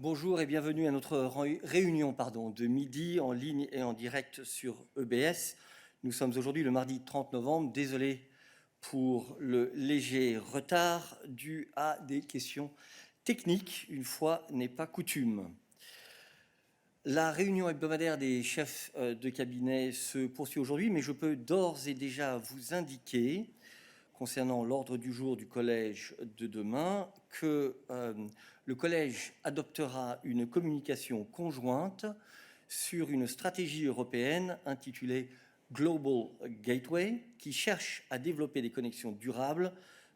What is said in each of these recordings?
Bonjour et bienvenue à notre réunion de midi en ligne et en direct sur EBS. Nous sommes aujourd'hui le mardi 30 novembre. Désolé pour le léger retard dû à des questions techniques, une fois n'est pas coutume. La réunion hebdomadaire des chefs de cabinet se poursuit aujourd'hui, mais je peux d'ores et déjà vous indiquer, concernant l'ordre du jour du collège de demain, que le collège adoptera une communication conjointe sur une stratégie européenne intitulée Global Gateway, qui cherche à développer des connexions durables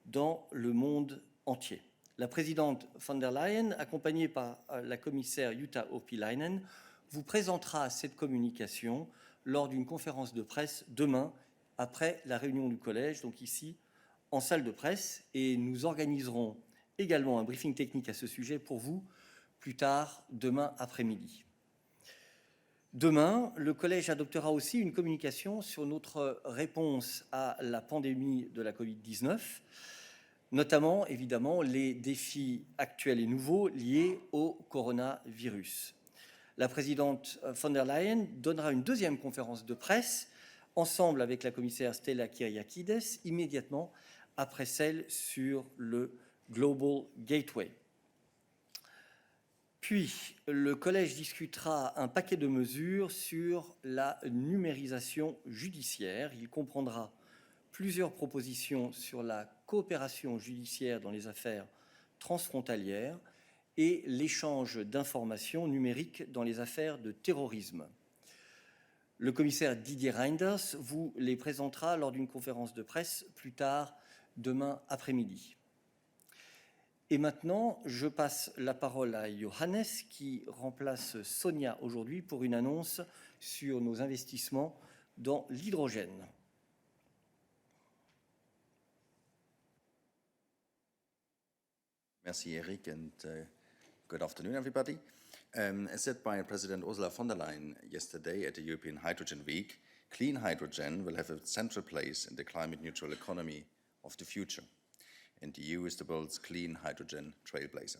dans le monde entier. La présidente von der Leyen, accompagnée par la commissaire Jutta Urpilainen, vous présentera cette communication lors d'une conférence de presse demain, après la réunion du collège, donc ici, en salle de presse, et nous organiserons également un briefing technique à ce sujet pour vous plus tard demain après-midi. Demain, le collège adoptera aussi une communication sur notre réponse à la pandémie de la Covid-19, notamment, évidemment, les défis actuels et nouveaux liés au coronavirus. La présidente von der Leyen donnera une deuxième conférence de presse, ensemble avec la commissaire Stella Kyriakides, immédiatement après celle sur le Global Gateway. Puis, le collège discutera un paquet de mesures sur la numérisation judiciaire. Il comprendra plusieurs propositions sur la coopération judiciaire dans les affaires transfrontalières et l'échange d'informations numériques dans les affaires de terrorisme. Le commissaire Didier Reynders vous les présentera lors d'une conférence de presse plus tard demain après-midi. Et maintenant, je passe la parole à Johannes qui remplace Sonia aujourd'hui pour une annonce sur nos investissements dans l'hydrogène. Merci Eric and good afternoon everybody. As said by President Ursula von der Leyen yesterday at the European Hydrogen Week, clean hydrogen will have a central place in the climate neutral economy of the future. And the EU is the world's clean hydrogen trailblazer.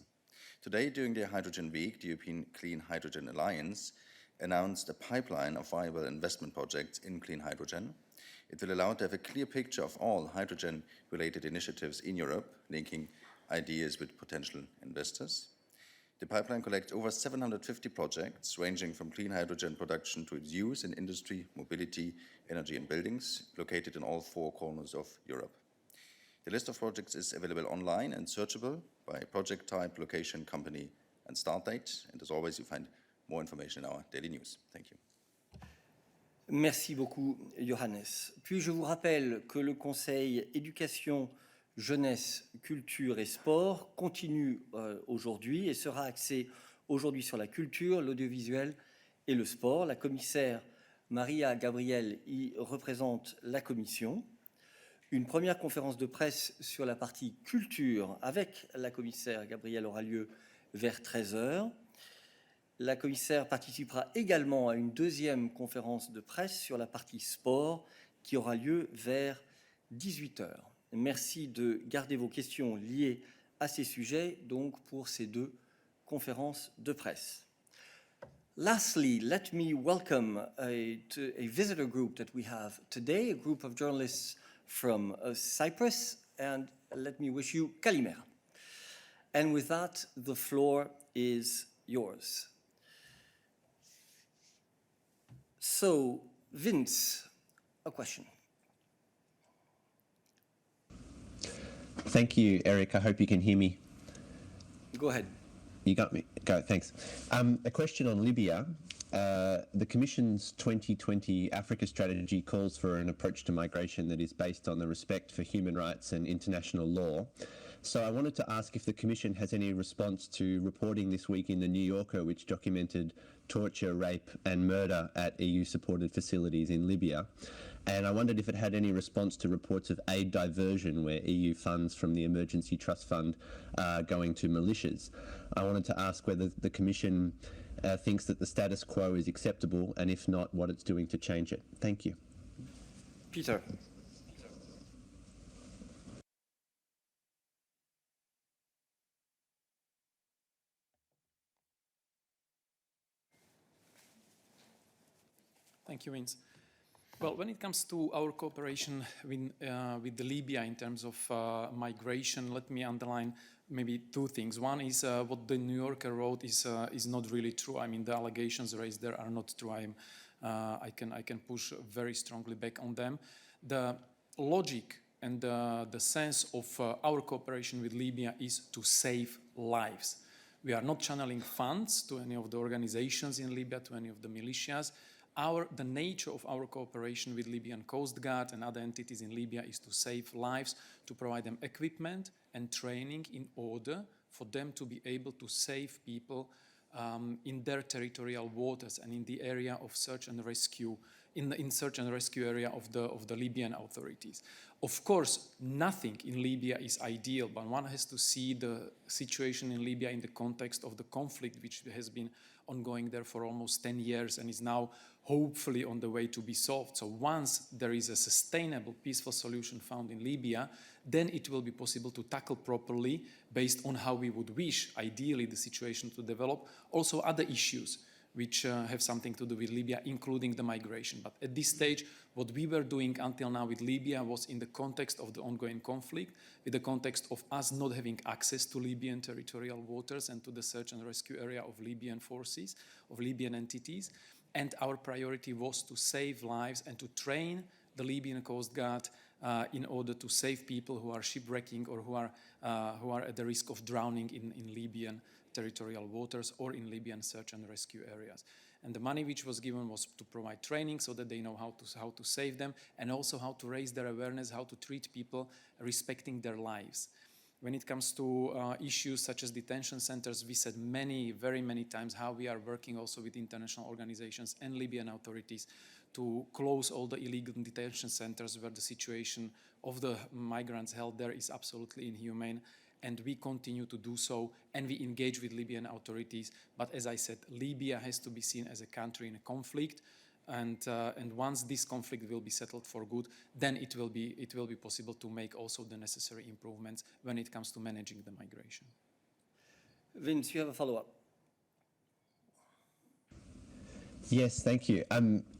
Today, during the Hydrogen Week, the European Clean Hydrogen Alliance announced a pipeline of viable investment projects in clean hydrogen. It will allow to have a clear picture of all hydrogen-related initiatives in Europe, linking ideas with potential investors. The pipeline collects over 750 projects, ranging from clean hydrogen production to its use in industry, mobility, energy and buildings, located in all four corners of Europe. The list of projects is available online and searchable by project type, location, company and start date. And as always, you find more information in our daily news. Thank you. Merci beaucoup, Johannes. Puis je vous rappelle que le Conseil éducation, jeunesse, culture et sport continue aujourd'hui et sera axé aujourd'hui sur la culture, l'audiovisuel et le sport. La commissaire Maria Gabriel y représente la Commission. Une première conférence de presse sur la partie culture avec la commissaire Gabriel aura lieu vers 13h. La commissaire participera également à une deuxième conférence de presse sur la partie sport qui aura lieu vers 18h. Merci de garder vos questions liées à ces sujets donc pour ces deux conférences de presse. Lastly, let me welcome a visitor group that we have today, a group of journalists from Cyprus, and let me wish you Kalimera. And with that, the floor is yours. So, Vince, a question. Thank you, Eric. I hope you can hear me. Go ahead. You got me. Go, thanks. A question on Libya. The Commission's 2020 Africa strategy calls for an approach to migration that is based on the respect for human rights and international law. So I wanted to ask if the Commission has any response to reporting this week in the New Yorker, which documented torture, rape and murder at EU-supported facilities in Libya. And I wondered if it had any response to reports of aid diversion where EU funds from the Emergency Trust Fund are going to militias. I wanted to ask whether the Commission thinks that the status quo is acceptable, and if not, what it's doing to change it. Thank you. Peter. Thank you, Vince. Well, when it comes to our cooperation with Libya in terms of migration, let me underline maybe two things. One is what the New Yorker wrote is not really true. I mean, the allegations raised there are not true. I can push very strongly back on them. The logic and the sense of our cooperation with Libya is to save lives. We are not channeling funds to any of the organizations in Libya, to any of the militias. The nature of our cooperation with Libyan Coast Guard and other entities in Libya is to save lives, to provide them equipment and training in order for them to be able to save people in their territorial waters and in the area of search and rescue, in search and rescue area of the Libyan authorities. Of course, nothing in Libya is ideal, but one has to see the situation in Libya in the context of the conflict which has been ongoing there for almost 10 years and is now hopefully on the way to be solved. So once there is a sustainable, peaceful solution found in Libya, then it will be possible to tackle properly, based on how we would wish, ideally, the situation to develop, also other issues which have something to do with Libya, including the migration. But at this stage, what we were doing until now with Libya was in the context of the ongoing conflict, with the context of us not having access to Libyan territorial waters and to the search and rescue area of Libyan forces, of Libyan entities. And our priority was to save lives and to train the Libyan Coast Guard in order to save people who are shipwrecking or who are at the risk of drowning in Libyan territorial waters or in Libyan search and rescue areas. And the money which was given was to provide training so that they know how to save them, and also how to raise their awareness, how to treat people respecting their lives. When it comes to issues such as detention centers, we said very many times how we are working also with international organizations and Libyan authorities to close all the illegal detention centers where the situation of the migrants held there is absolutely inhumane. And we continue to do so, and we engage with Libyan authorities. But as I said, Libya has to be seen as a country in a conflict, and once this conflict will be settled for good, then it will be possible to make also the necessary improvements when it comes to managing the migration. Vince, you have a follow-up. Yes, thank you.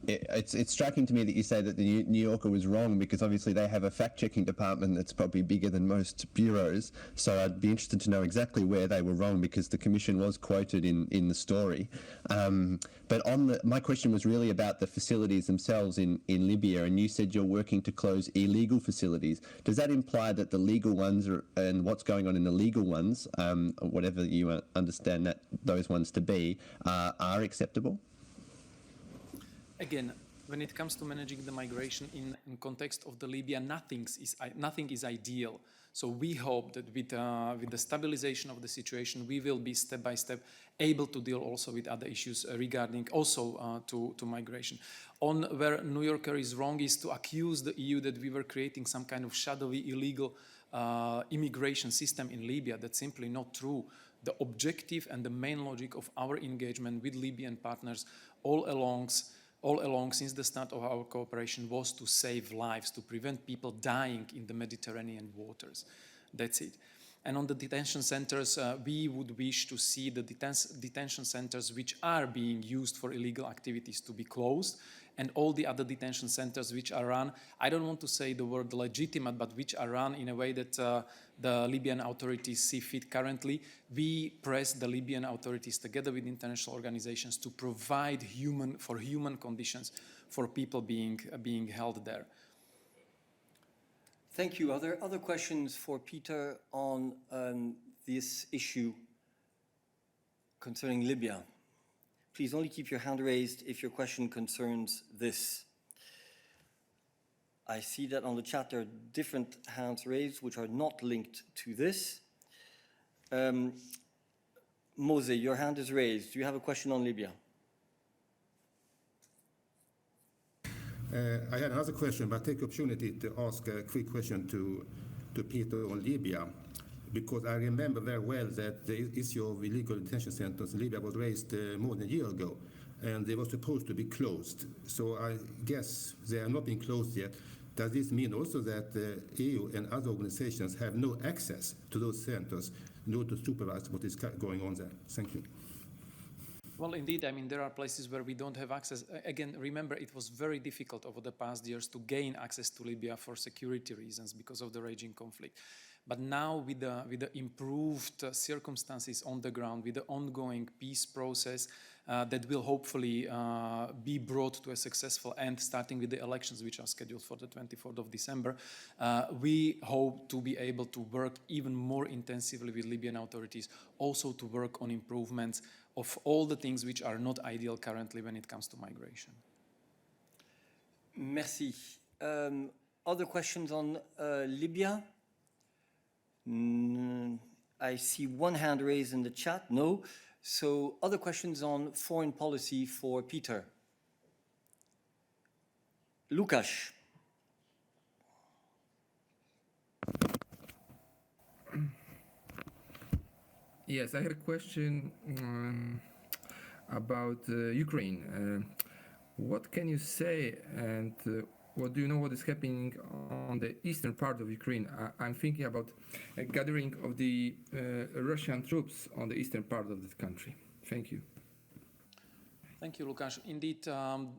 It's striking to me that you say that the New Yorker was wrong, because obviously they have a fact-checking department that's probably bigger than most bureaus. So I'd be interested to know exactly where they were wrong, because the Commission was quoted in the story. But my question was really about the facilities themselves in Libya, and you said you're working to close illegal facilities. Does that imply that the legal ones and what's going on in the legal ones, whatever you understand those ones to be, are acceptable? Again, when it comes to managing the migration in context of the Libya, nothing is ideal. So we hope that with the stabilization of the situation, we will be step by step able to deal also with other issues regarding also to migration. On where New Yorker is wrong is to accuse the EU that we were creating some kind of shadowy illegal immigration system in Libya. That's simply not true. The objective and the main logic of our engagement with Libyan partners all along since the start of our cooperation was to save lives, to prevent people dying in the Mediterranean waters. That's it. And on the detention centers, we would wish to see the detention centers which are being used for illegal activities to be closed, and all the other detention centers which are run, I don't want to say the word legitimate, but which are run in a way that the Libyan authorities see fit currently. We press the Libyan authorities together with international organizations to provide human conditions for people being held there. Thank you. Are there other questions for Peter on this issue concerning Libya? Please only keep your hand raised if your question concerns this. I see that on the chat there are different hands raised which are not linked to this. Mose, your hand is raised. Do you have a question on Libya? I had another question, but I take the opportunity to ask a quick question to Peter on Libya, because I remember very well that the issue of illegal detention centers in Libya was raised more than a year ago, and they were supposed to be closed. So I guess they are not being closed yet. Does this mean also that the EU and other organizations have no access to those centers in order to supervise what is going on there? Thank you. Well, indeed, I mean, there are places where we don't have access. Again, remember, it was very difficult over the past years to gain access to Libya for security reasons because of the raging conflict. But now with the improved circumstances on the ground, with the ongoing peace process that will hopefully be brought to a successful end, starting with the elections, which are scheduled for the 24th of December, we hope to be able to work even more intensively with Libyan authorities, also to work on improvements of all the things which are not ideal currently when it comes to migration. Merci. Other questions on Libya? I see one hand raised in the chat. No. So other questions on foreign policy for Peter? Lukáš. Yes, I had a question about Ukraine. What can you say, and what do you know what is happening on the eastern part of Ukraine? I'm thinking about a gathering of the Russian troops on the eastern part of the country. Thank you. Thank you, Lukáš. Indeed,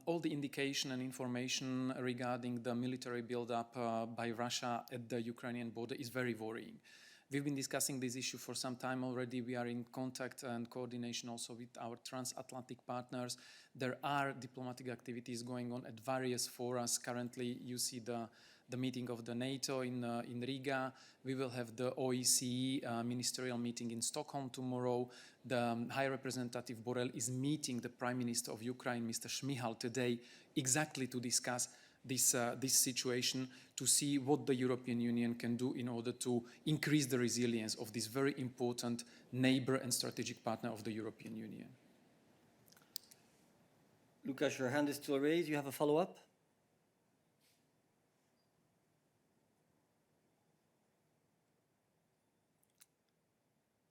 all the indication and information regarding the military buildup by Russia at the Ukrainian border is very worrying. We've been discussing this issue for some time already. We are in contact and coordination also with our transatlantic partners. There are diplomatic activities going on at various forums. Currently, you see the meeting of the NATO in Riga. We will have the OECE ministerial meeting in Stockholm tomorrow. The High Representative Borrell is meeting the Prime Minister of Ukraine, Mr. Shmyhal, today, exactly to discuss this situation, to see what the European Union can do in order to increase the resilience of this very important neighbor and strategic partner of the European Union. Lukáš, your hand is still raised. You have a follow-up?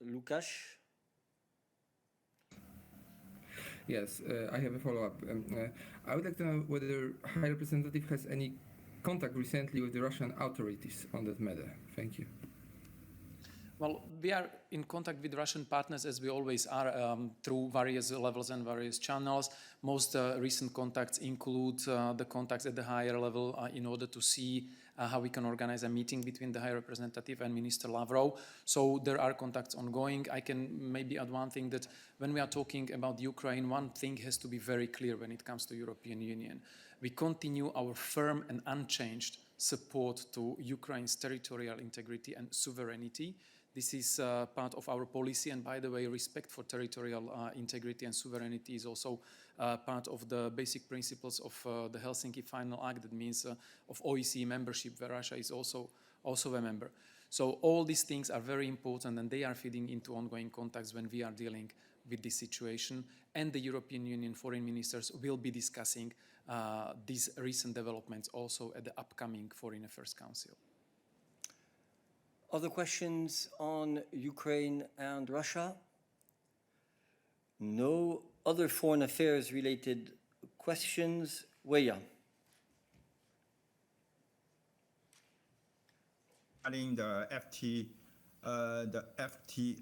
Lukáš? Yes, I have a follow-up. I would like to know whether High Representative has any contact recently with the Russian authorities on that matter. Thank you. Well, we are in contact with Russian partners, as we always are, through various levels and various channels. Most recent contacts include the contacts at the higher level in order to see how we can organize a meeting between the High Representative and Minister Lavrov. So there are contacts ongoing. I can maybe add one thing, that when we are talking about Ukraine, one thing has to be very clear when it comes to European Union. We continue our firm and unchanged support to Ukraine's territorial integrity and sovereignty. This is part of our policy, and by the way, respect for territorial integrity and sovereignty is also part of the basic principles of the Helsinki Final Act. That means of OECE membership, where Russia is also a member. So all these things are very important, and they are feeding into ongoing contacts when we are dealing with this situation. And the European Union foreign ministers will be discussing these recent developments also at the upcoming Foreign Affairs Council. Other questions on Ukraine and Russia? No other foreign affairs related questions? Weya. Regarding the FT,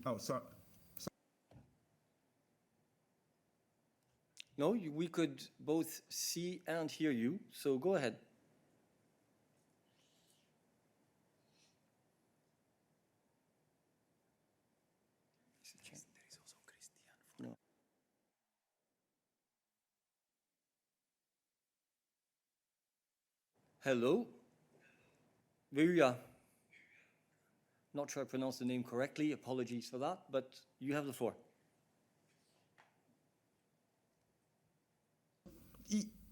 oh, sorry. No, we could both see and hear you, so go ahead. No. Hello? Veria. Not sure I pronounced the name correctly, apologies for that, but you have the floor.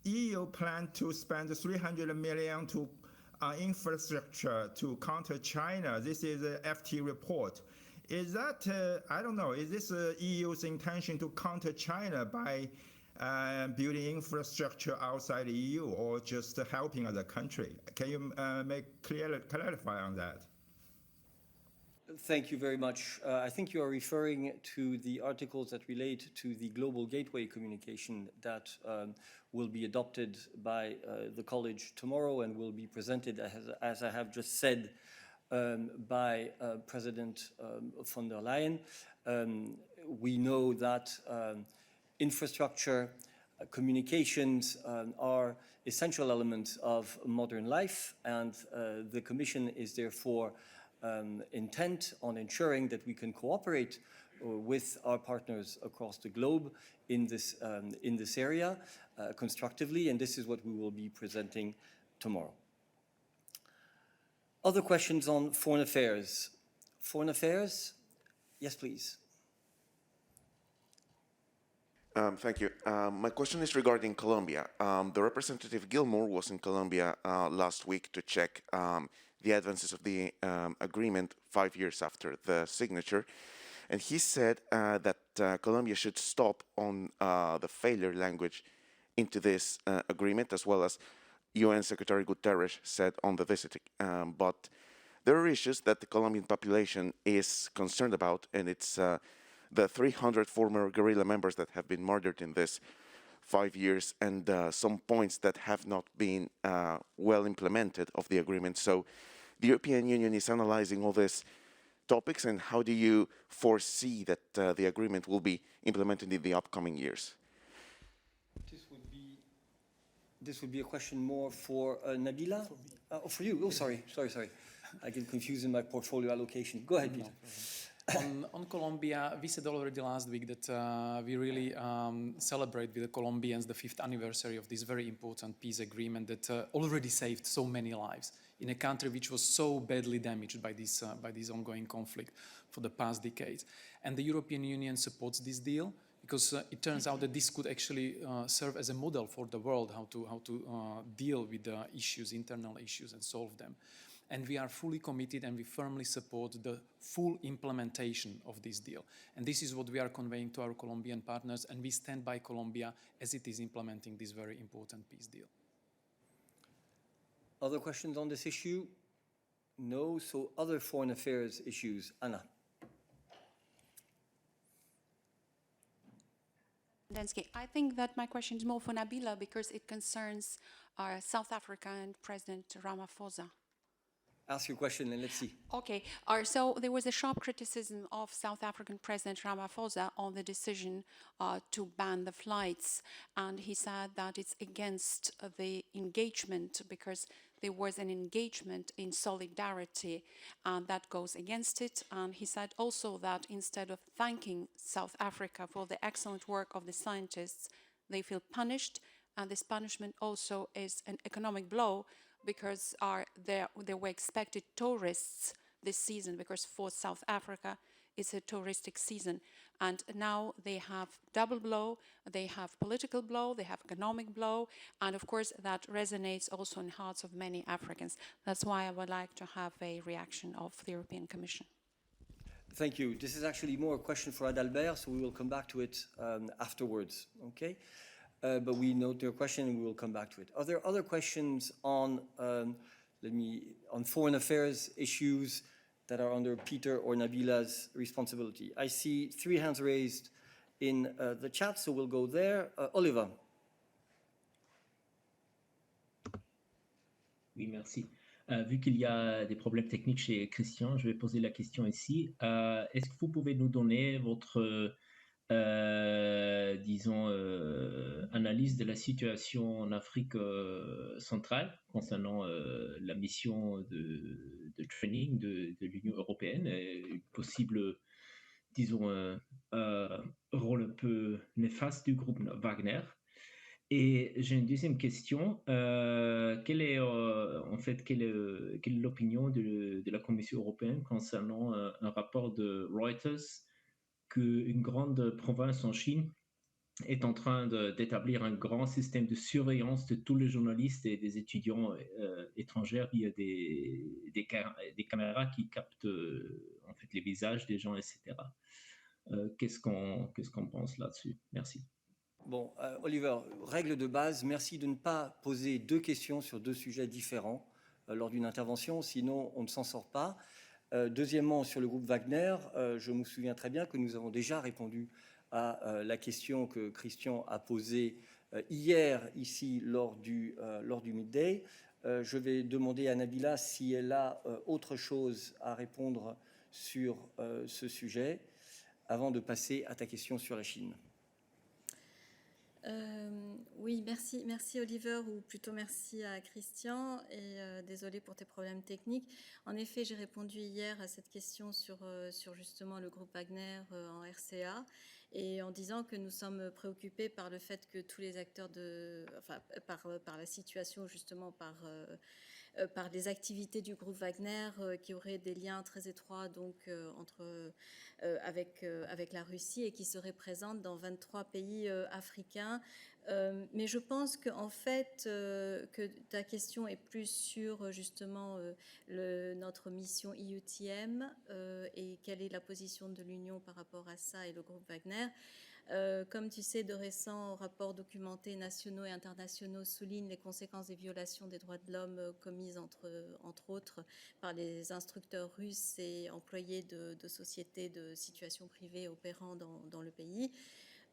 EU plan to spend 300 million to infrastructure to counter China. This is a FT report. Is that, I don't know, is this EU's intention to counter China by building infrastructure outside the EU, or just helping other country? Can you clarify on that? Thank you very much. I think you are referring to the articles that relate to the Global Gateway communication that will be adopted by the College tomorrow and will be presented, as I have just said, by President von der Leyen. We know that infrastructure, communications are essential elements of modern life, and the Commission is therefore intent on ensuring that we can cooperate with our partners across the globe in this area constructively, and this is what we will be presenting tomorrow. Other questions on foreign affairs? Foreign affairs? Yes, please. Thank you. My question is regarding Colombia. The Representative Gilmore was in Colombia last week to check the advances of the agreement 5 years after the signature. And he said that Colombia should stop on the failure language into this agreement, as well as UN Secretary Guterres said on the visit. But there are issues that the Colombian population is concerned about, and it's the 300 former guerrilla members that have been murdered in this 5 years, and some points that have not been well implemented of the agreement. So the European Union is analyzing all these topics, and how do you foresee that the agreement will be implemented in the upcoming years? This would be a question more for Nabila? For you. Oh, sorry. I get confused in my portfolio allocation. Go ahead, Peter. On Colombia, we said already last week that we really celebrate with the Colombians the 5th anniversary of this very important peace agreement that already saved so many lives in a country which was so badly damaged by this ongoing conflict for the past decades. And the European Union supports this deal because it turns out that this could actually serve as a model for the world how to deal with the issues, internal issues, and solve them. And we are fully committed and we firmly support the full implementation of this deal. And this is what we are conveying to our Colombian partners, and we stand by Colombia as it is implementing this very important peace deal. Other questions on this issue? No. So other foreign affairs issues. Anna. I think that my question is more for Nabila because it concerns our South African President Ramaphosa. Ask your question and let's see. Okay, so there was a sharp criticism of South African President Ramaphosa on the decision to ban the flights, and he said that it's against the engagement because there was an engagement in solidarity and that goes against it. And he said also that instead of thanking South Africa for the excellent work of the scientists, they feel punished, and this punishment also is an economic blow because there were expected tourists this season, because for South Africa it's a touristic season. And now they have double blow, they have political blow, they have economic blow, and of course that resonates also in hearts of many Africans. That's why I would like to have a reaction of the European Commission. Thank you. This is actually more a question for Adalbert, so we will come back to it afterwards, okay? But we note your question and we will come back to it. Are there other questions on foreign affairs issues that are under Peter or Nabila's responsibility? I see 3 hands raised in the chat, so we'll go there. Oliver. Oui, merci. Vu qu'il y a des problèmes techniques chez Christian, je vais poser la question ici. Est-ce que vous pouvez nous donner votre analyse de la situation en Afrique centrale concernant la mission de training de l'Union européenne et une possible, rôle un peu néfaste du groupe Wagner. Et j'ai une deuxième question. Quelle est l'opinion de la Commission européenne concernant un rapport de Reuters qu'une grande province en Chine est en train d'établir un grand système de surveillance de tous les journalistes et des étudiants étrangers via des caméras qui captent les visages des gens, etc. Qu'est-ce qu'on pense là-dessus? Merci. Bon, Oliver, règle de base, merci de ne pas poser 2 questions sur 2 sujets différents lors d'une intervention, sinon on ne s'en sort pas. Deuxièmement, sur le groupe Wagner, je me souviens très bien que nous avons déjà répondu à la question que Christian a posée hier ici lors du Midday. Je vais demander à Nabila si elle a autre chose à répondre sur ce sujet avant de passer à ta question sur la Chine. Oui, merci Oliver, ou plutôt merci à Christian, et désolé pour tes problèmes techniques. En effet, j'ai répondu hier à cette question sur justement le groupe Wagner en RCA, et en disant que nous sommes préoccupés par le fait que tous les acteurs par la situation, justement par les activités du groupe Wagner qui auraient des liens très étroits donc avec la Russie, et qui seraient présentes dans 23 pays africains. Mais je pense qu'en fait, que ta question est plus sur justement notre mission EUTM et quelle est la position de l'Union par rapport à ça et le groupe Wagner. Comme tu sais, de récents rapports documentés nationaux et internationaux soulignent les conséquences des violations des droits de l'homme commises entre autres par les instructeurs russes et employés de sociétés de situation privée opérant dans le pays.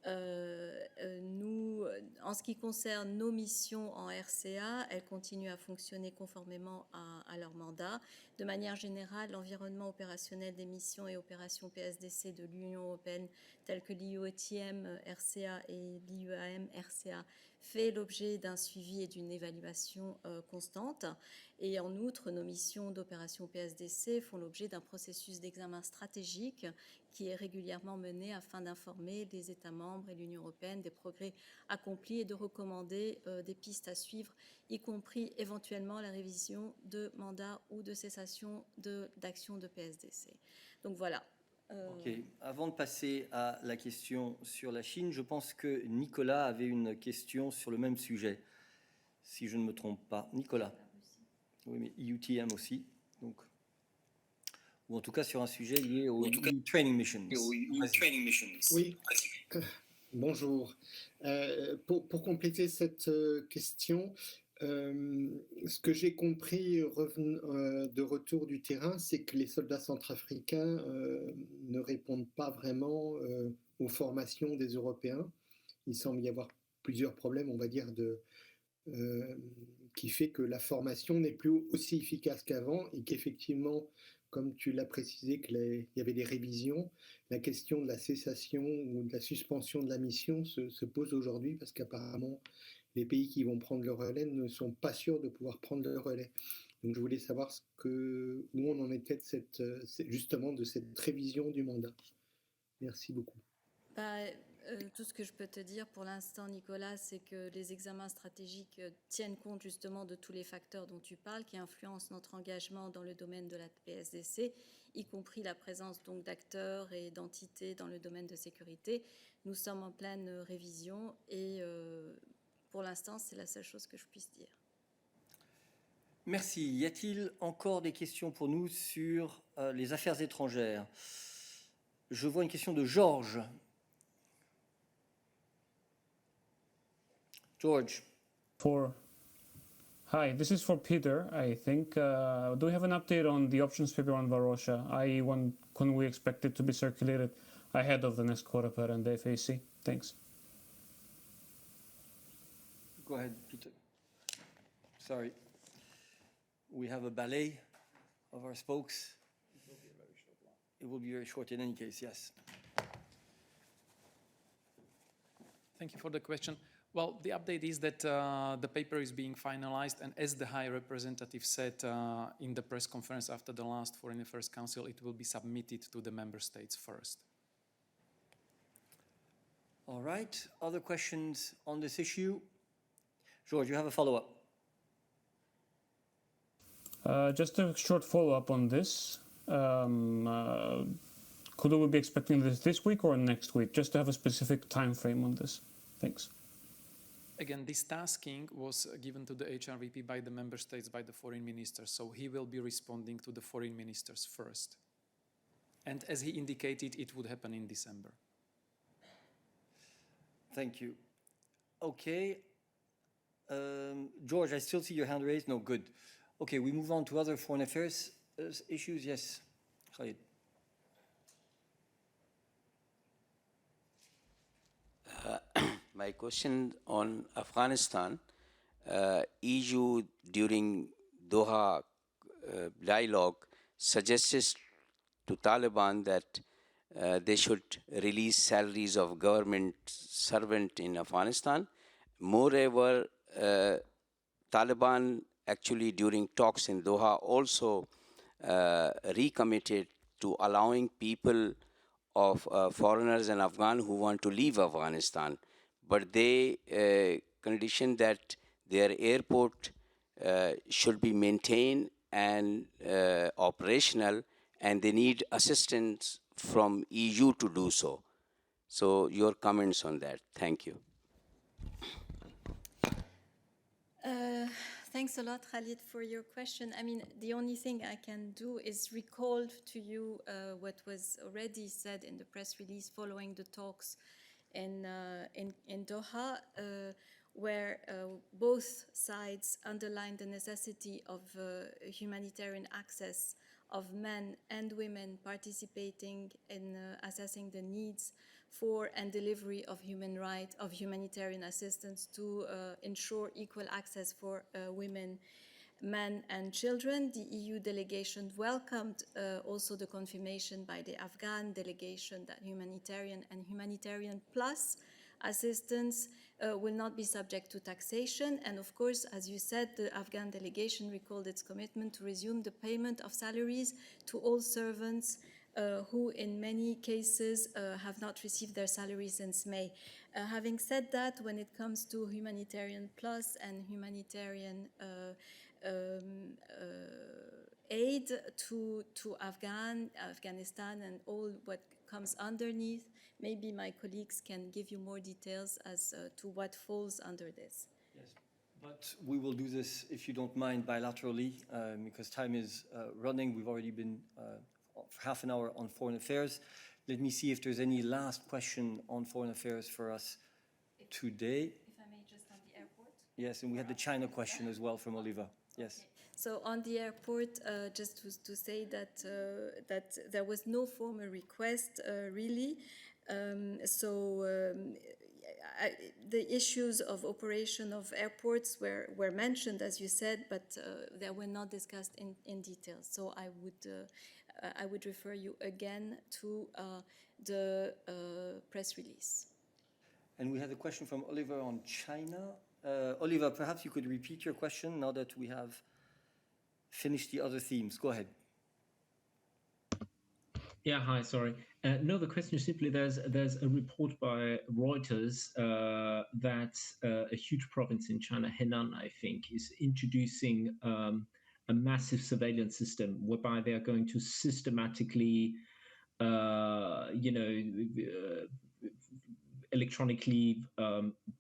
Nous, en ce qui concerne nos missions en RCA, elles continuent à fonctionner conformément à leur mandat. De manière générale, l'environnement opérationnel des missions et opérations PSDC de l'Union européenne, telles que l'IUTM RCA et l'IUAM RCA, fait l'objet d'un suivi et d'une évaluation constante. Et en outre, nos missions d'opération PSDC font l'objet d'un processus d'examen stratégique qui est régulièrement mené afin d'informer les États membres et l'Union européenne des progrès accomplis et de recommander des pistes à suivre, y compris éventuellement la révision de mandat ou de cessation d'action de PSDC. Donc voilà. Ok. Avant de passer à la question sur la Chine, je pense que Nicolas avait une question sur le même sujet, si je ne me trompe pas. Nicolas. Oui, mais EUTM aussi, donc, ou en tout cas sur un sujet lié aux training missions. Oui, bonjour. Pour compléter cette question, ce que j'ai compris de retour du terrain, c'est que les soldats centrafricains ne répondent pas vraiment aux formations des Européens. Il semble y avoir plusieurs problèmes, on va dire, qui fait que la formation n'est plus aussi efficace qu'avant, et qu'effectivement, comme tu l'as précisé, qu'il y avait des révisions, la question de la cessation ou de la suspension de la mission se pose aujourd'hui, parce qu'apparemment, les pays qui vont prendre le relais ne sont pas sûrs de pouvoir prendre le relais. Donc je voulais savoir où on en était justement de cette révision du mandat. Merci beaucoup. Tout ce que je peux te dire pour l'instant, Nicolas, c'est que les examens stratégiques tiennent compte justement de tous les facteurs dont tu parles, qui influencent notre engagement dans le domaine de la PSDC, y compris la présence donc d'acteurs et d'entités dans le domaine de sécurité. Nous sommes en pleine révision et pour l'instant, c'est la seule chose que je puisse dire. Merci. Y a-t-il encore des questions pour nous sur les affaires étrangères? Je vois une question de Georges. George. Hi, this is for Peter, I think. Do we have an update on the options paper on Varosha? I.e., when can we expect it to be circulated ahead of the next Coreper and the FAC? Thanks. Go ahead, Peter. Sorry. We have a ballet of our spokes. It will be very short in any case, yes. Thank you for the question. Well, the update is that the paper is being finalized, and as the High Representative said in the press conference after the last Foreign Affairs Council, it will be submitted to the member states first. All right. Other questions on this issue? George, you have a follow-up. Just a short follow-up on this. Could we be expecting this week or next week, just to have a specific time frame on this? Thanks. Again, this tasking was given to the HRVP by the member states, by the foreign ministers, so he will be responding to the foreign ministers first. And as he indicated, it would happen in December. Thank you. Okay. George, I still see your hand raised. No, good. Okay, we move on to other foreign affairs issues. Yes, Khalid. My question on Afghanistan, EU during Doha dialogue suggests to Taliban that they should release salaries of government servant in Afghanistan, moreover, Taliban actually during talks in Doha also recommitted to allowing people of foreigners and Afghan who want to leave Afghanistan, but they conditioned that their airport should be maintained and operational, and they need assistance from EU to do so. So your comments on that. Thank you. Thanks a lot, Khalid, for your question. I mean, the only thing I can do is recall to you what was already said in the press release following the talks in Doha, where both sides underlined the necessity of humanitarian access of men and women participating in assessing the needs for and delivery of humanitarian assistance to ensure equal access for women, men and children. The EU delegation welcomed also the confirmation by the Afghan delegation that humanitarian and humanitarian plus assistance will not be subject to taxation. And of course, as you said, the Afghan delegation recalled its commitment to resume the payment of salaries to all servants who in many cases have not received their salaries since May. Having said that, when it comes to humanitarian plus and humanitarian aid to Afghanistan and all what comes underneath, maybe my colleagues can give you more details as to what falls under this. Yes, but we will do this, if you don't mind, bilaterally, because time is running. We've already been for half an hour on foreign affairs. Let me see if there's any last question on foreign affairs for us today. If I may, just on the airport. Yes, and we had the China question as well from Oliver. Yes. Okay. So on the airport, just to say that that there was no formal request really. The issues of operation of airports were mentioned, as you said, but they were not discussed in detail. So I would refer you again to the press release. And we had a question from Oliver on China. Oliver, perhaps you could repeat your question now that we have finished the other themes. Go ahead. Yeah, hi, sorry. No, the question is simply there's a report by Reuters that a huge province in China, Henan, I think, is introducing a massive surveillance system whereby they are going to systematically, electronically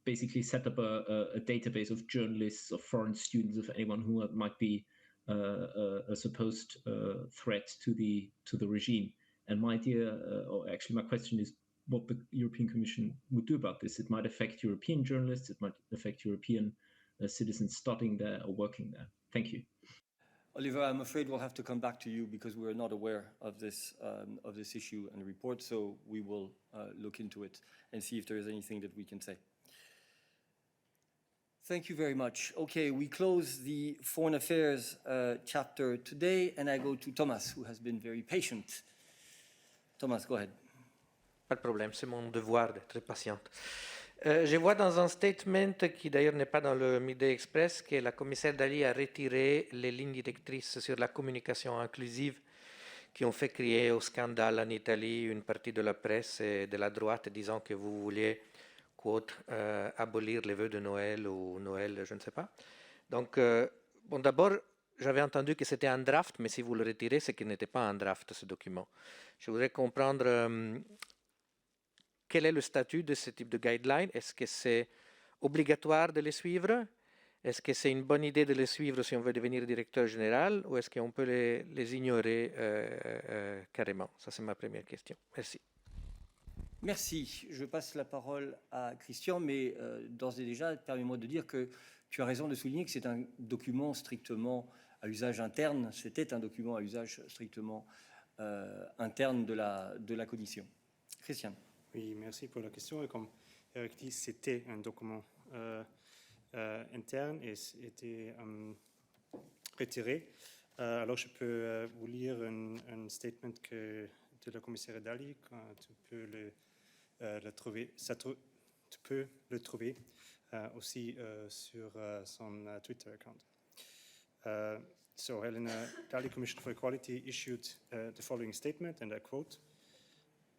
basically set up a database of journalists, of foreign students, of anyone who might be a supposed threat to the regime. And my idea, or actually my question is what the European Commission would do about this. It might affect European journalists, it might affect European citizens studying there or working there. Thank you. Oliver, I'm afraid we'll have to come back to you because we're not aware of this issue and report, so we will look into it and see if there is anything that we can say. Thank you very much. Okay, we close the Foreign Affairs chapter today, and I go to Thomas, who has been very patient. Thomas, go ahead. Pas de problème, c'est mon devoir d'être patiente. Je vois dans un statement qui d'ailleurs n'est pas dans le Midday Express que la commissaire Dalli a retiré les lignes directrices sur la communication inclusive qui ont fait crier au scandale en Italie une partie de la presse et de la droite disant que vous vouliez, quote, abolir les vœux de Noël ou Noël, je ne sais pas. Donc, bon, d'abord, j'avais entendu que c'était un draft, mais si vous le retirez, c'est qu'il n'était pas un draft, ce document. Je voudrais comprendre quel est le statut de ce type de guidelines. Est-ce que c'est obligatoire de les suivre? Est-ce que c'est une bonne idée de les suivre si on veut devenir directeur général? Ou est-ce qu'on peut les ignorer carrément? Ça, c'est ma première question. Merci. Merci. Je passe la parole à Christian, mais d'ores et déjà, permets-moi de dire que tu as raison de souligner que c'est un document strictement à usage interne. C'était un document à usage strictement interne de la Commission. Christian. Oui, merci pour la question. Et comme Eric dit, c'était un document interne et était retiré. Alors, je peux vous lire un statement de la commissaire Dalli, quand tu peux le trouver. Tu peux le trouver. aussi sur son Twitter account. So Helena Dalli, Commission for Equality, issued the following statement, and I quote,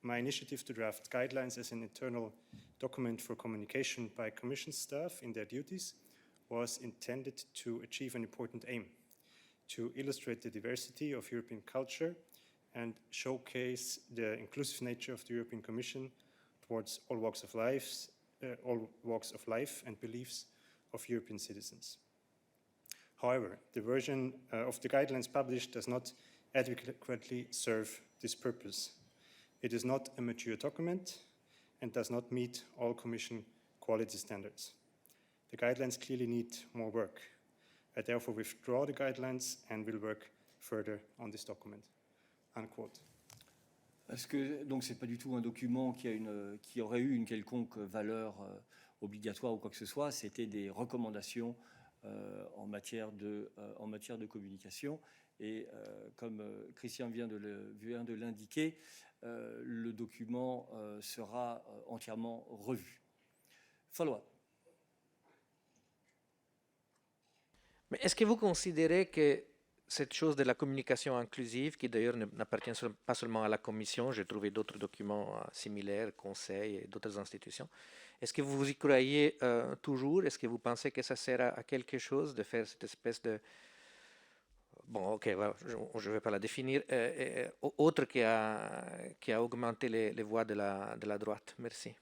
"My initiative to draft guidelines as an internal document for communication by Commission staff in their duties was intended to achieve an important aim, to illustrate the diversity of European culture and showcase the inclusive nature of the European Commission towards all walks of life and beliefs of European citizens. However, the version of the guidelines published does not adequately serve this purpose. It is not a mature document and does not meet all Commission quality standards. The guidelines clearly need more work. I therefore withdraw the guidelines and will work further on this document." Unquote. Est-ce que donc c'est pas du tout un document qui aurait eu une quelconque valeur obligatoire ou quoi que ce soit? C'était des recommandations en matière de communication. Et comme Christian vient de l'indiquer, le document sera entièrement revu. Follow-up. Mais est-ce que vous considérez que cette chose de la communication inclusive, qui d'ailleurs n'appartient pas seulement à la Commission, j'ai trouvé d'autres documents similaires, Conseil et d'autres institutions, est-ce que vous y croyez toujours? Est-ce que vous pensez que ça sert à quelque chose de faire cette espèce de... Bon, ok, voilà, je ne vais pas la définir, autre qui a augmenté les voix de la droite. Merci.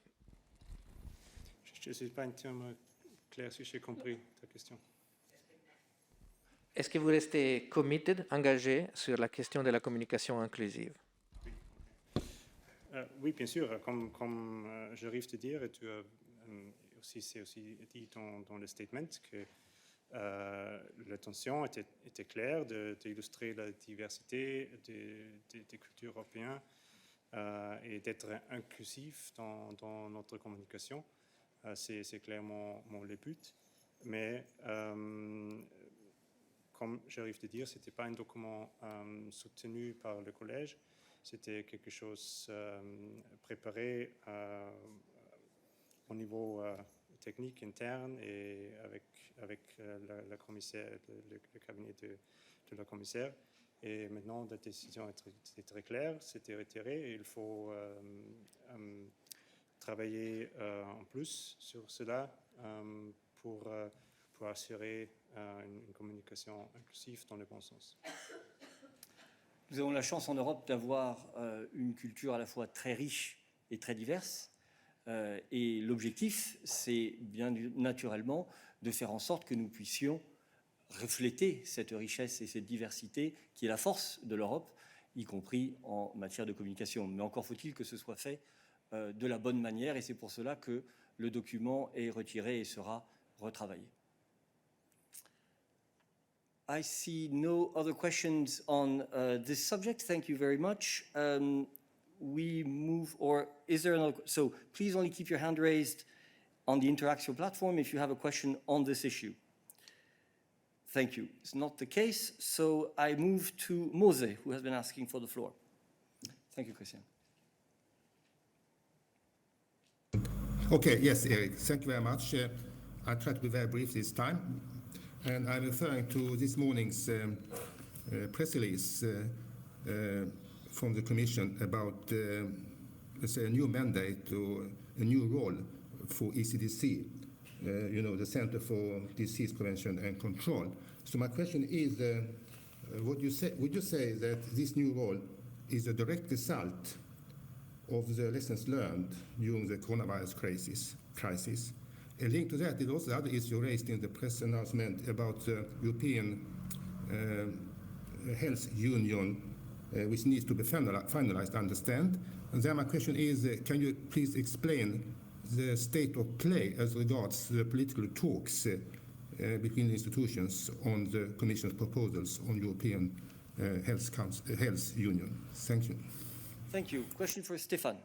Je ne suis pas entièrement clair si j'ai compris ta question. Est-ce que vous restez committed, engagé sur la question de la communication inclusive? Oui, bien sûr. Comme j'arrive de dire, et tu as c'est aussi dit dans le statement que l'intention était claire d'illustrer la diversité des cultures européennes et d'être inclusif dans notre communication. C'est clairement le but. Mais comme j'arrive de dire, ce n'était pas un document soutenu par le collège, c'était quelque chose préparé au niveau technique interne et avec la commissaire, le cabinet de la commissaire. Et maintenant, la décision est très claire, c'était retiré et il faut travailler en plus sur cela pour assurer une communication inclusive dans le bon sens. Nous avons la chance en Europe d'avoir une culture à la fois très riche et très diverse. Et l'objectif, c'est bien naturellement de faire en sorte que nous puissions refléter cette richesse et cette diversité qui est la force de l'Europe, y compris en matière de communication. Mais encore faut-il que ce soit fait de la bonne manière, et c'est pour cela que le document est retiré et sera retravaillé. I see no other questions on this subject. Thank you very much. We move, or is there another? So please only keep your hand raised on the Interaction platform if you have a question on this issue. Thank you. It's not the case, so I move to Mose, who has been asking for the floor. Thank you, Christian. Okay, yes, Eric, thank you very much. I'll try to be very brief this time. And I'm referring to this morning's press release from the Commission about let's say a new mandate or a new role for ECDC, the Center for Disease Prevention and Control. So my question is, would you say that this new role is a direct result of the lessons learned during the coronavirus crisis? A link to that is also the other issue raised in the press announcement about the European Health Union, which needs to be finalized, I understand. And then my question is, can you please explain the state of play as regards the political talks between the institutions on the Commission's proposals on European Health Union? Thank you. Thank you. Question for Stefan.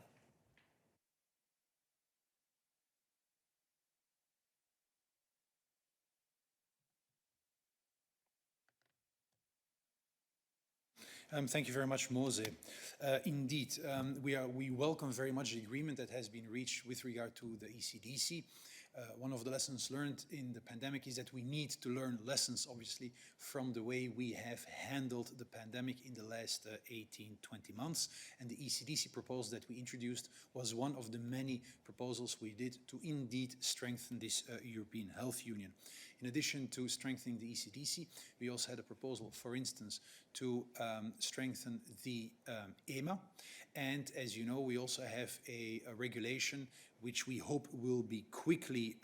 Thank you very much, Mose. Indeed, we welcome very much the agreement that has been reached with regard to the ECDC. One of the lessons learned in the pandemic is that we need to learn lessons, obviously, from the way we have handled the pandemic in the last 18, 20 months. And the ECDC proposal that we introduced was one of the many proposals we did to indeed strengthen this European Health Union. In addition to strengthening the ECDC, we also had a proposal, for instance, to strengthen the EMA. And as you know, we also have a regulation which we hope will be quickly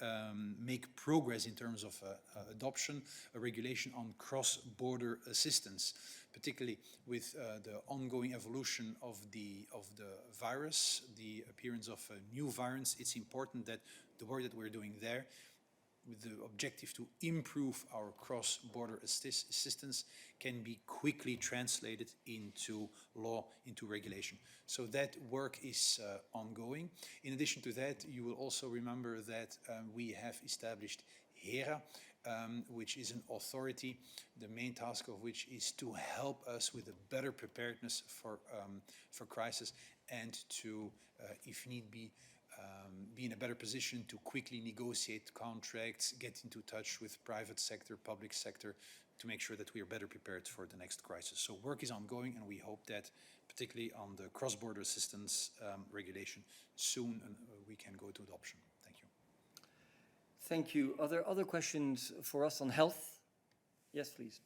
make progress in terms of adoption, a regulation on cross-border assistance, particularly with the ongoing evolution of the virus, the appearance of new variants. It's important that the work that we're doing there, with the objective to improve our cross-border assistance, can be quickly translated into law, into regulation. So that work is ongoing. In addition to that, you will also remember that we have established HERA, which is an authority, the main task of which is to help us with a better preparedness for crisis and to, if need be in a better position to quickly negotiate contracts, get into touch with private sector, public sector, to make sure that we are better prepared for the next crisis. So work is ongoing, and we hope that, particularly on the cross-border assistance regulation, soon we can go to adoption. Thank you. Thank you. Are there other questions for us on health? Yes, please.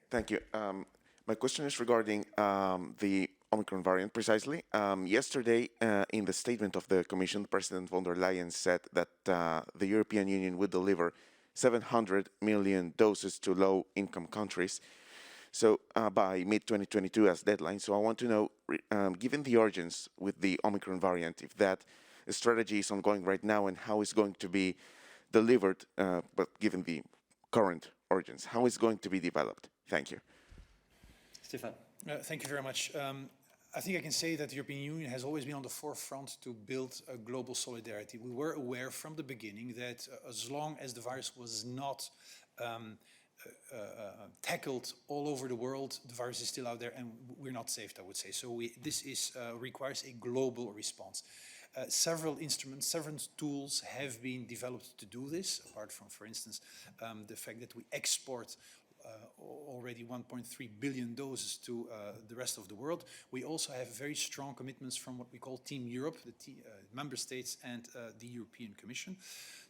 Thank you. My question is regarding the Omicron variant precisely. Yesterday, in the statement of the Commission, President von der Leyen said that the European Union would deliver 700 million doses to low-income countries, so by mid-2022 as deadline. So I want to know, given the urgence with the Omicron variant, if that strategy is ongoing right now and how it's going to be delivered, but given the current urgence, how it's going to be developed. Thank you. Stefan. Thank you very much. I think I can say that the European Union has always been on the forefront to build a global solidarity. We were aware from the beginning that as long as the virus was not tackled all over the world, the virus is still out there and we're not safe, I would say. So this requires a global response. Several instruments, several tools have been developed to do this, apart from, for instance, the fact that we export already 1.3 billion doses to the rest of the world. We also have very strong commitments from what we call Team Europe, the member states and the European Commission.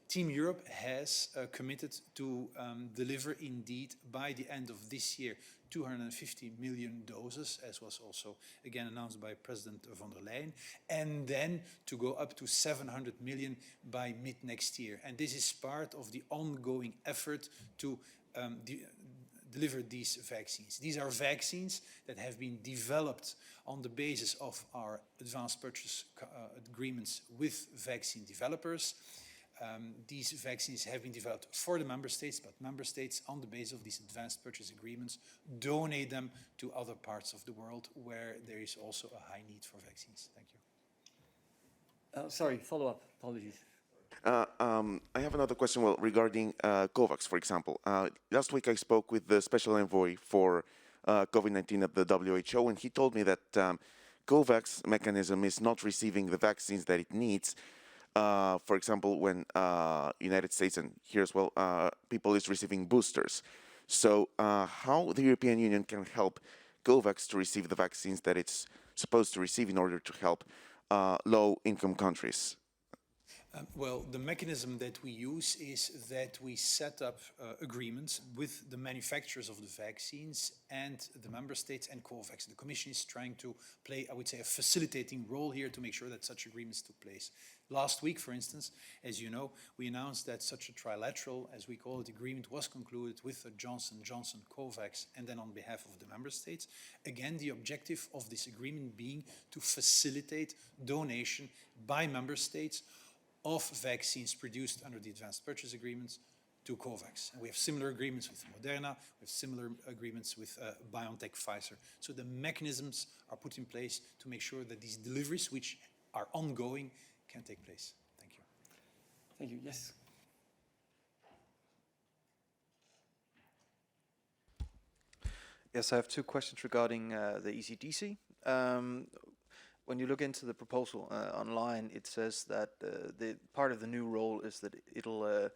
Team Europe has committed to deliver indeed by the end of this year 250 million doses, as was also again announced by President von der Leyen, and then to go up to 700 million by mid next year. And this is part of the ongoing effort to deliver these vaccines. These are vaccines that have been developed on the basis of our advanced purchase agreements with vaccine developers. These vaccines have been developed for the member states, but member states, on the basis of these advanced purchase agreements, donate them to other parts of the world where there is also a high need for vaccines. Thank you. Sorry, follow-up. Apologies. I have another question, regarding COVAX, for example. Last week I spoke with the special envoy for COVID-19 at the WHO, and he told me that COVAX mechanism is not receiving the vaccines that it needs. For example, when United States and here as well, people is receiving boosters. So how the European Union can help COVAX to receive the vaccines that it's supposed to receive in order to help low-income countries? Well, the mechanism that we use is that we set up agreements with the manufacturers of the vaccines and the member states and COVAX. The Commission is trying to play, I would say, a facilitating role here to make sure that such agreements took place. Last week, for instance, as you know, we announced that such a trilateral, as we call it, agreement was concluded with the Johnson & Johnson, COVAX, and then on behalf of the member states. Again, the objective of this agreement being to facilitate donation by member states of vaccines produced under the advanced purchase agreements to COVAX. And we have similar agreements with Moderna, we have similar agreements with BioNTech, Pfizer. So the mechanisms are put in place to make sure that these deliveries, which are ongoing, can take place. Thank you. Thank you. Yes. Yes, I have two questions regarding the ECDC. when you look into the proposal online, it says that the part of the new role is that it'll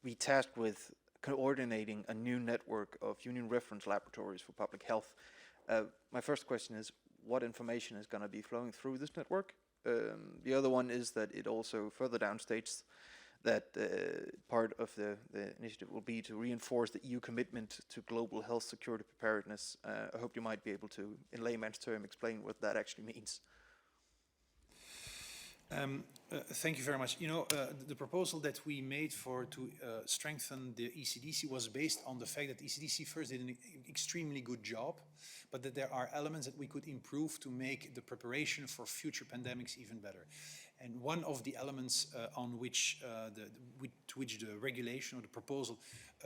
be tasked with coordinating a new network of union reference laboratories for public health. My first question is, what information is going to be flowing through this network? The other one is that it also further down states that part of the initiative will be to reinforce the EU commitment to global health security preparedness. I hope you might be able to, in layman's term, explain what that actually means. Thank you very much. You know, the proposal that we made to strengthen the ECDC was based on the fact that ECDC first did an extremely good job, but that there are elements that we could improve to make the preparation for future pandemics even better. And one of the elements on which the regulation or the proposal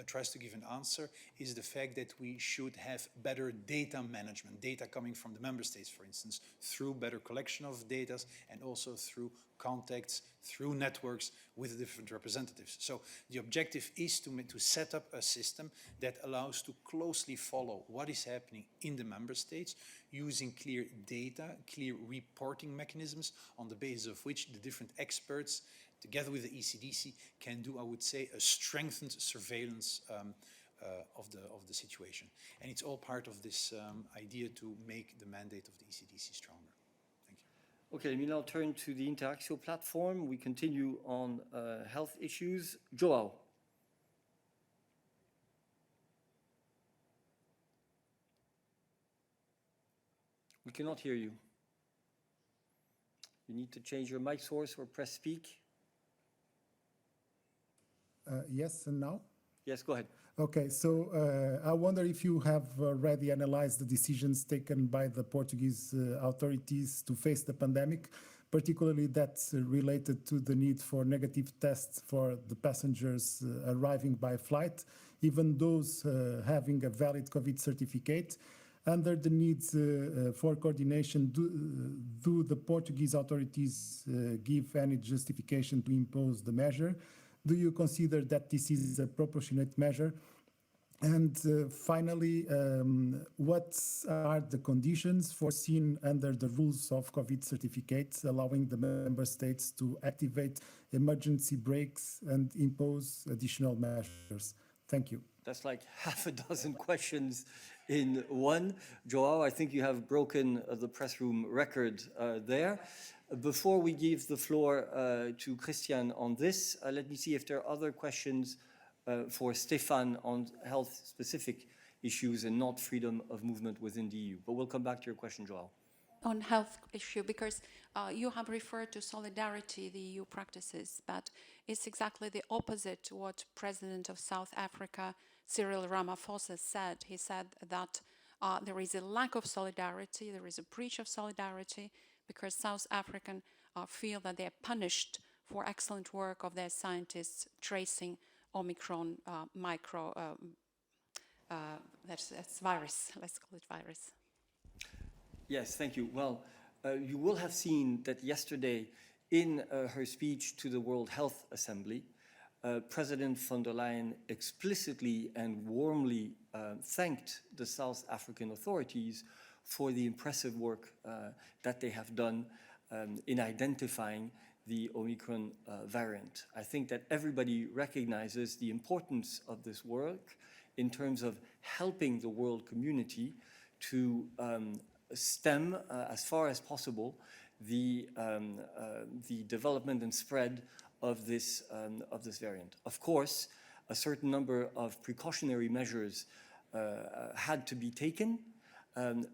tries to give an answer is the fact that we should have better data management, data coming from the member states, for instance, through better collection of data and also through contacts, through networks with different representatives. So the objective is to set up a system that allows to closely follow what is happening in the member states, using clear data, clear reporting mechanisms on the basis of which the different experts, together with the ECDC, can do, I would say, a strengthened surveillance of the situation. And it's all part of this idea to make the mandate of the ECDC stronger. Thank you. Okay, let me now turn to the Interaxio platform. We continue on health issues. Joao. We cannot hear you. You need to change your mic source or press speak. Yes, and now? Yes, go ahead. Okay, so I wonder if you have already analyzed the decisions taken by the Portuguese authorities to face the pandemic, particularly that's related to the need for negative tests for the passengers arriving by flight, even those having a valid COVID certificate. Under the needs for coordination, do the Portuguese authorities give any justification to impose the measure? Do you consider that this is a proportionate measure? And finally, what are the conditions foreseen under the rules of COVID certificates allowing the member states to activate emergency brakes and impose additional measures? Thank you. That's like half a dozen questions in one. Joao, I think you have broken the press room record there. Before we give the floor to Christian on this, let me see if there are other questions for Stefan on health-specific issues and not freedom of movement within the EU. But we'll come back to your question, Joao. On health issue, because you have referred to solidarity, the EU practices, but it's exactly the opposite to what President of South Africa, Cyril Ramaphosa, said. He said that there is a lack of solidarity, there is a breach of solidarity, because South Africans feel that they are punished for excellent work of their scientists tracing Omicron that's virus, let's call it virus. Yes, thank you. Well, you will have seen that yesterday in her speech to the World Health Assembly, President von der Leyen explicitly and warmly thanked the South African authorities for the impressive work that they have done in identifying the Omicron variant. I think that everybody recognizes the importance of this work in terms of helping the world community to stem, as far as possible, the development and spread of this variant. Of course, a certain number of precautionary measures had to be taken,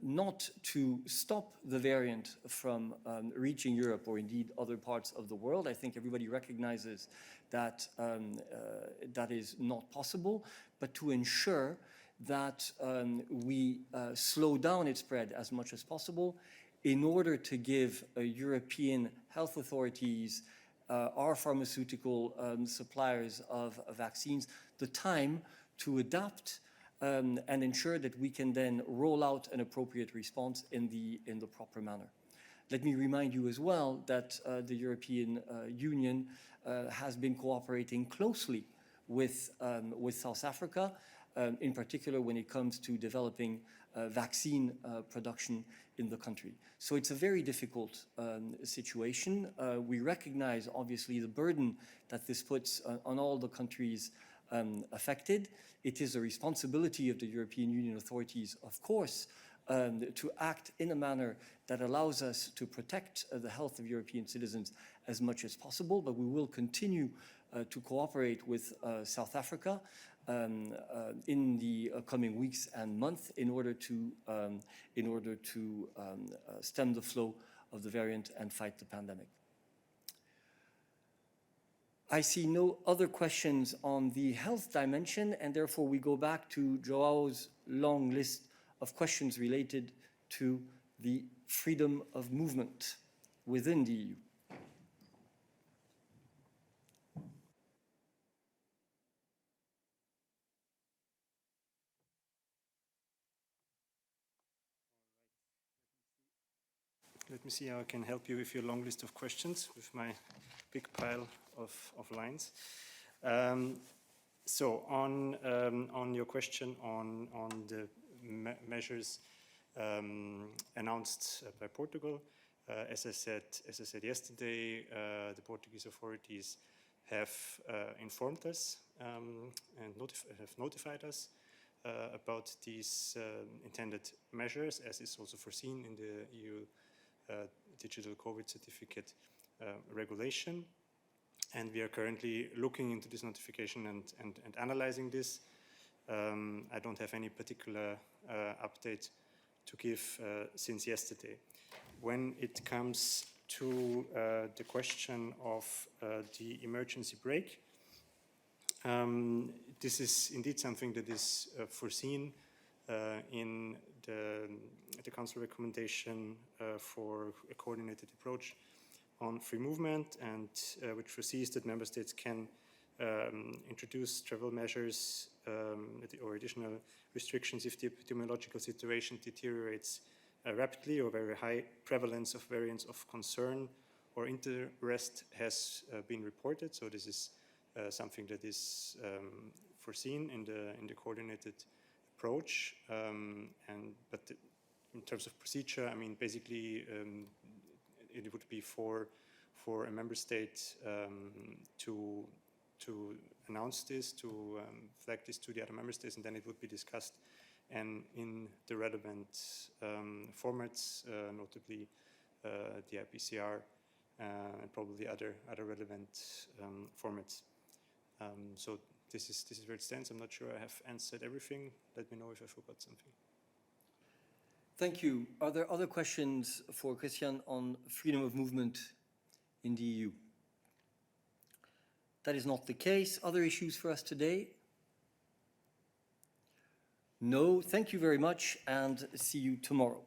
not to stop the variant from reaching Europe or indeed other parts of the world. I think everybody recognizes that that is not possible, but to ensure that we slow down its spread as much as possible in order to give European health authorities, our pharmaceutical suppliers of vaccines, the time to adapt and ensure that we can then roll out an appropriate response in the proper manner. Let me remind you as well that the European Union has been cooperating closely with South Africa, in particular when it comes to developing vaccine production in the country. So it's a very difficult situation. We recognize, obviously, the burden that this puts on all the countries affected. It is a responsibility of the European Union authorities, of course, to act in a manner that allows us to protect the health of European citizens as much as possible, but we will continue to cooperate with South Africa in the coming weeks and months in order to stem the flow of the variant and fight the pandemic. I see no other questions on the health dimension, and therefore we go back to Joao's long list of questions related to the freedom of movement within the EU. Let me see how I can help you with your long list of questions with my big pile of lines. So on your question on the measures announced by Portugal, as I said yesterday, the Portuguese authorities have informed us and have notified us about these intended measures, as is also foreseen in the EU digital COVID certificate regulation. And we are currently looking into this notification and analyzing this. I don't have any particular update to give since yesterday. When it comes to the question of the emergency brake, this is indeed something that is foreseen in the Council recommendation for a coordinated approach on free movement, and which foresees that member states can introduce travel measures or additional restrictions if the epidemiological situation deteriorates rapidly or very high prevalence of variants of concern or interest has been reported. So this is something that is foreseen in the coordinated approach. But in terms of procedure, I mean, basically it would be for a member state to announce this, to flag this to the other member states, and then it would be discussed and in the relevant formats, notably the IPCR and probably other relevant formats. So this is where it stands. I'm not sure I have answered everything. Let me know if I forgot something. Thank you. Are there other questions for Christian on freedom of movement in the EU? That is not the case. Other issues for us today? No. Thank you very much, and see you tomorrow.